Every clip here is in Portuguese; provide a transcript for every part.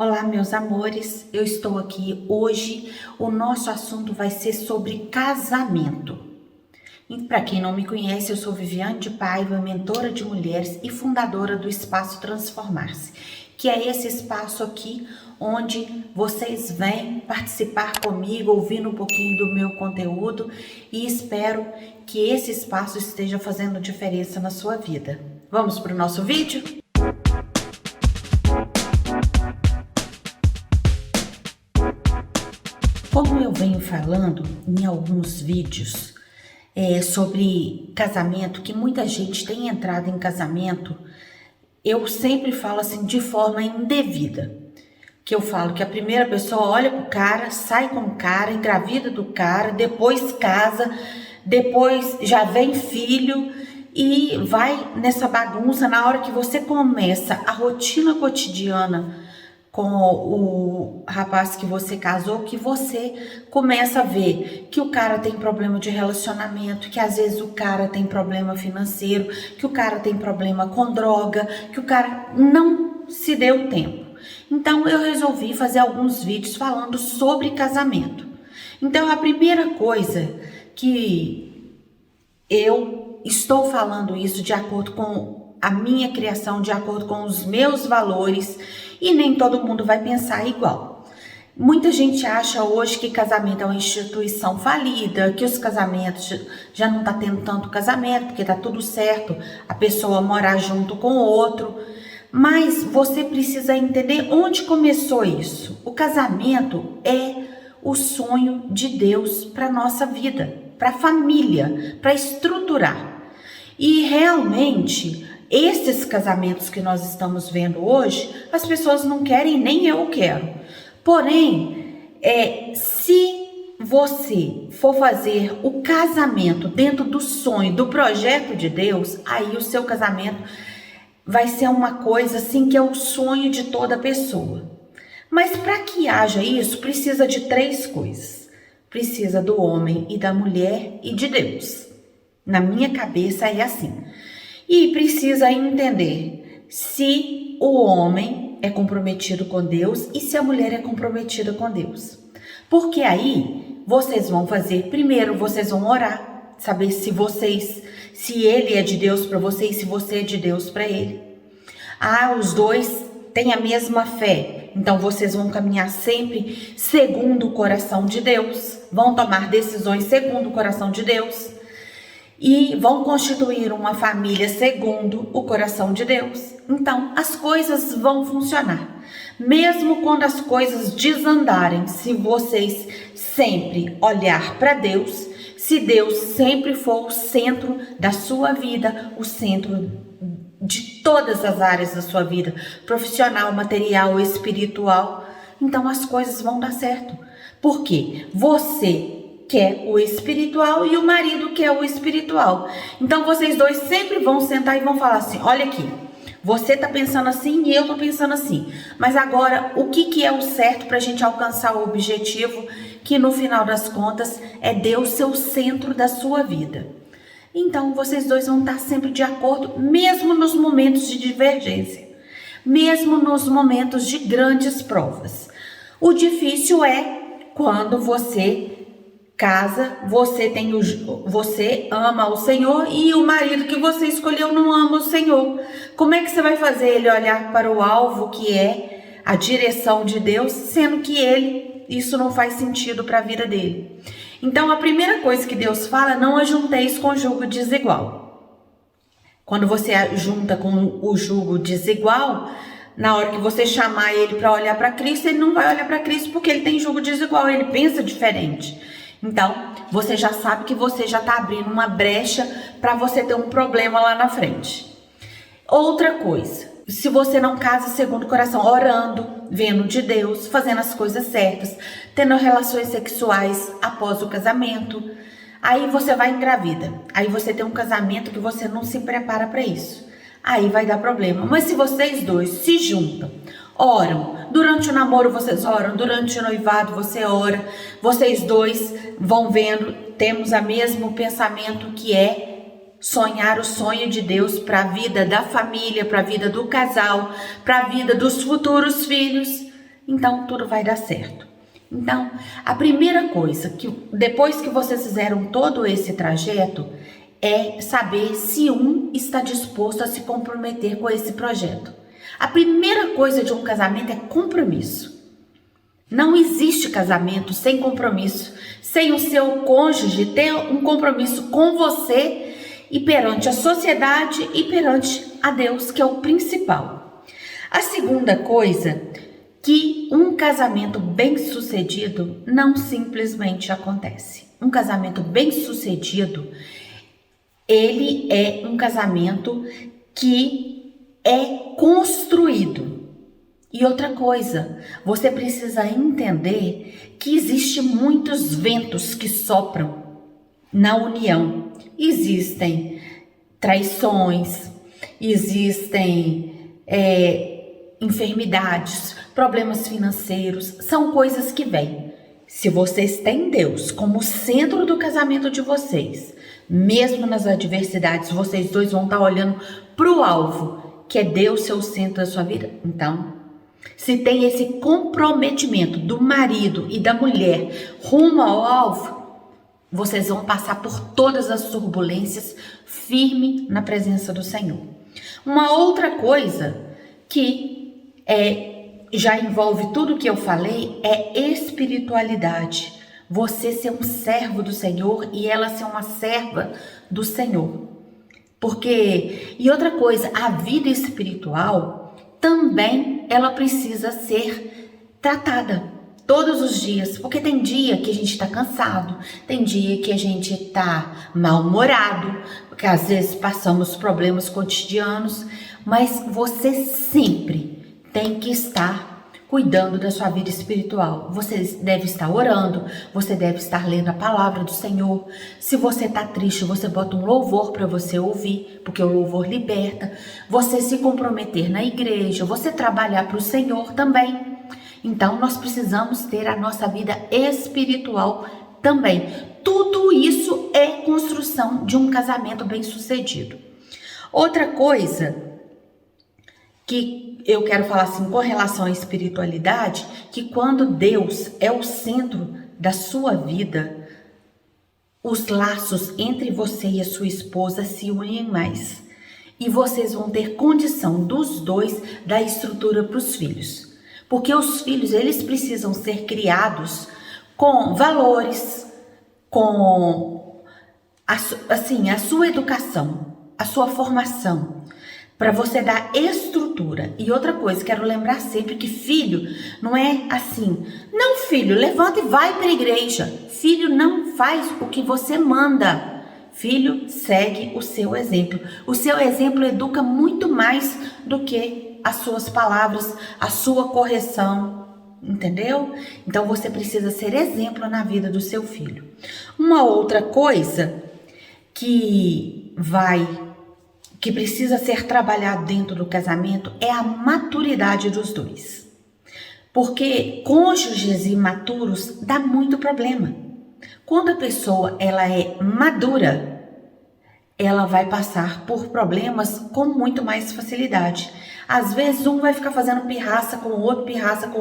Olá, meus amores, eu estou aqui hoje. O nosso assunto vai ser sobre casamento. E para quem não me conhece, eu sou Viviane de Paiva, mentora de mulheres e fundadora do Espaço Transformar-se, que é esse espaço aqui onde vocês vêm participar comigo, ouvindo um pouquinho do meu conteúdo, e espero que esse espaço esteja fazendo diferença na sua vida. Vamos para o nosso vídeo? Como eu venho falando em alguns vídeos sobre casamento, que muita gente tem entrado em casamento, eu sempre falo assim de forma indevida. Que eu falo que a primeira pessoa olha pro cara, sai com o cara, engravida do cara, depois casa, depois já vem filho e vai nessa bagunça. Na hora que você começa a rotina cotidiana com o rapaz que você casou, que você começa a ver que o cara tem problema de relacionamento, que às vezes o cara tem problema financeiro, que o cara tem problema com droga, que o cara não se deu tempo. Então eu resolvi fazer alguns vídeos falando sobre casamento. Então a primeira coisa que eu estou falando isso de acordo com a minha criação, de acordo com os meus valores, e nem todo mundo vai pensar igual. Muita gente acha hoje que casamento é uma instituição falida, que os casamentos já não tá tendo tanto casamento, porque tá tudo certo, a pessoa morar junto com o outro. Mas você precisa entender onde começou isso. O casamento é o sonho de Deus para nossa vida, para a família, para estruturar. E realmente, esses casamentos que nós estamos vendo hoje, as pessoas não querem, nem eu quero. Porém, se você for fazer o casamento dentro do sonho, do projeto de Deus, aí o seu casamento vai ser uma coisa assim que é o sonho de toda pessoa. Mas para que haja isso, precisa de 3 coisas. Precisa do homem e da mulher e de Deus. Na minha cabeça é assim. E precisa entender se o homem é comprometido com Deus e se a mulher é comprometida com Deus. Porque aí vocês vão fazer, primeiro vocês vão orar, saber se ele é de Deus para você e se você é de Deus para ele. Os dois têm a mesma fé, então vocês vão caminhar sempre segundo o coração de Deus, vão tomar decisões segundo o coração de Deus e vão constituir uma família segundo o coração de Deus. Então as coisas vão funcionar, mesmo quando as coisas desandarem, se vocês sempre olhar para Deus, se Deus sempre for o centro da sua vida, o centro de todas as áreas da sua vida, profissional, material, espiritual, então as coisas vão dar certo. Porque você quer o espiritual e o marido quer o espiritual. Então vocês dois sempre vão sentar e vão falar assim: olha aqui, você tá pensando assim e eu tô pensando assim, mas agora o que é o certo para a gente alcançar o objetivo, que no final das contas é Deus ser o centro da sua vida. Então vocês dois vão estar sempre de acordo, mesmo nos momentos de divergência, mesmo nos momentos de grandes provas. O difícil é quando você casa, você ama o Senhor e o marido que você escolheu não ama o Senhor. Como é que você vai fazer ele olhar para o alvo, que é a direção de Deus, sendo que isso não faz sentido para a vida dele? Então a primeira coisa que Deus fala: não ajunteis com jugo desigual. Quando você junta com o jugo desigual, na hora que você chamar ele para olhar para Cristo, ele não vai olhar para Cristo porque ele tem jugo desigual, ele pensa diferente. Então, você já sabe que você já está abrindo uma brecha para você ter um problema lá na frente. Outra coisa, se você não casa segundo o coração, orando, vendo de Deus, fazendo as coisas certas, tendo relações sexuais após o casamento, aí você vai engravida. Aí você tem um casamento que você não se prepara para isso. Aí vai dar problema. Mas se vocês dois se juntam, oram, durante o namoro vocês oram, durante o noivado você ora, vocês dois vão vendo, temos o mesmo pensamento, que é sonhar o sonho de Deus para a vida da família, para a vida do casal, para a vida dos futuros filhos. então tudo vai dar certo. Então, a primeira coisa, que depois que vocês fizeram todo esse trajeto, é saber se um está disposto a se comprometer com esse projeto. A primeira coisa de um casamento é compromisso. Não existe casamento sem compromisso, sem o seu cônjuge ter um compromisso com você e perante a sociedade e perante a Deus, que é o principal. A segunda coisa, que um casamento bem-sucedido não simplesmente acontece. Um casamento bem-sucedido, ele é um casamento que é construído. E outra coisa, você precisa entender que existem muitos ventos que sopram na união. Existem traições, existem enfermidades, problemas financeiros, são coisas que vêm. Se vocês têm Deus como centro do casamento de vocês, mesmo nas adversidades, vocês dois vão estar olhando para o alvo, que é Deus ser o centro da sua vida. Então, se tem esse comprometimento do marido e da mulher rumo ao alvo, vocês vão passar por todas as turbulências firme na presença do Senhor. Uma outra coisa que já envolve tudo que eu falei é espiritualidade. Você ser um servo do Senhor e ela ser uma serva do Senhor. E outra coisa, a vida espiritual também ela precisa ser tratada todos os dias, porque tem dia que a gente está cansado, tem dia que a gente está mal-humorado, porque às vezes passamos problemas cotidianos, mas você sempre tem que estar cuidando da sua vida espiritual. Você deve estar orando, você deve estar lendo a palavra do Senhor. Se você está triste, você bota um louvor para você ouvir, porque o louvor liberta. Você se comprometer na igreja, você trabalhar para o Senhor também. Então, nós precisamos ter a nossa vida espiritual também. Tudo isso é construção de um casamento bem-sucedido. Outra coisa que eu quero falar assim com relação à espiritualidade, que quando Deus é o centro da sua vida, os laços entre você e a sua esposa se unem mais. E vocês vão ter condição dos dois dar estrutura para os filhos. Porque os filhos, eles precisam ser criados com valores, com a sua educação, a sua formação, para você dar estrutura. E outra coisa, quero lembrar sempre que filho não é assim, não filho, levanta e vai para a igreja. Filho não faz o que você manda. Filho segue o seu exemplo. O seu exemplo educa muito mais do que as suas palavras, a sua correção, entendeu? Então você precisa ser exemplo na vida do seu filho. Uma outra coisa que precisa ser trabalhado dentro do casamento é a maturidade dos dois. Porque cônjuges imaturos dá muito problema. Quando a pessoa ela é madura, ela vai passar por problemas com muito mais facilidade. Às vezes um vai ficar fazendo pirraça com o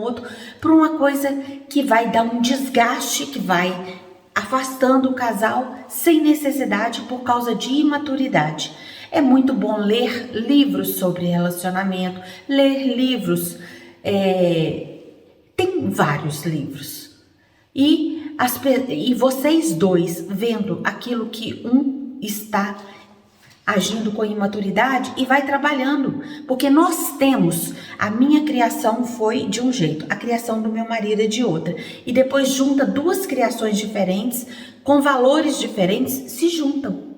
outro, por uma coisa que vai dar um desgaste, que vai afastando o casal sem necessidade por causa de imaturidade. É muito bom ler livros sobre relacionamento, ler livros, tem vários livros. E vocês dois vendo aquilo que um está agindo com imaturidade e vai trabalhando, porque a minha criação foi de um jeito, a criação do meu marido é de outra, e depois junta duas criações diferentes, com valores diferentes, se juntam.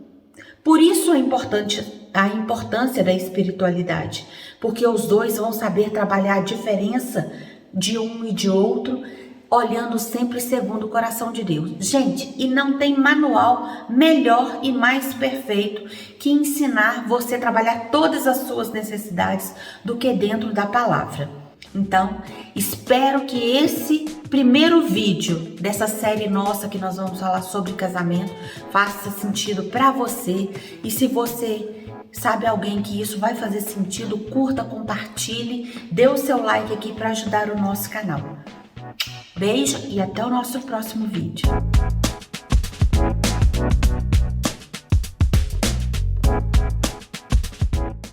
Por isso a importância da espiritualidade, porque os dois vão saber trabalhar a diferença de um e de outro, olhando sempre segundo o coração de Deus. Gente, e não tem manual melhor e mais perfeito que ensinar você a trabalhar todas as suas necessidades do que dentro da palavra. Então, espero que esse primeiro vídeo dessa série nossa que nós vamos falar sobre casamento faça sentido para você. E se você sabe alguém que isso vai fazer sentido, curta, compartilhe, dê o seu like aqui para ajudar o nosso canal. Beijo e até o nosso próximo vídeo.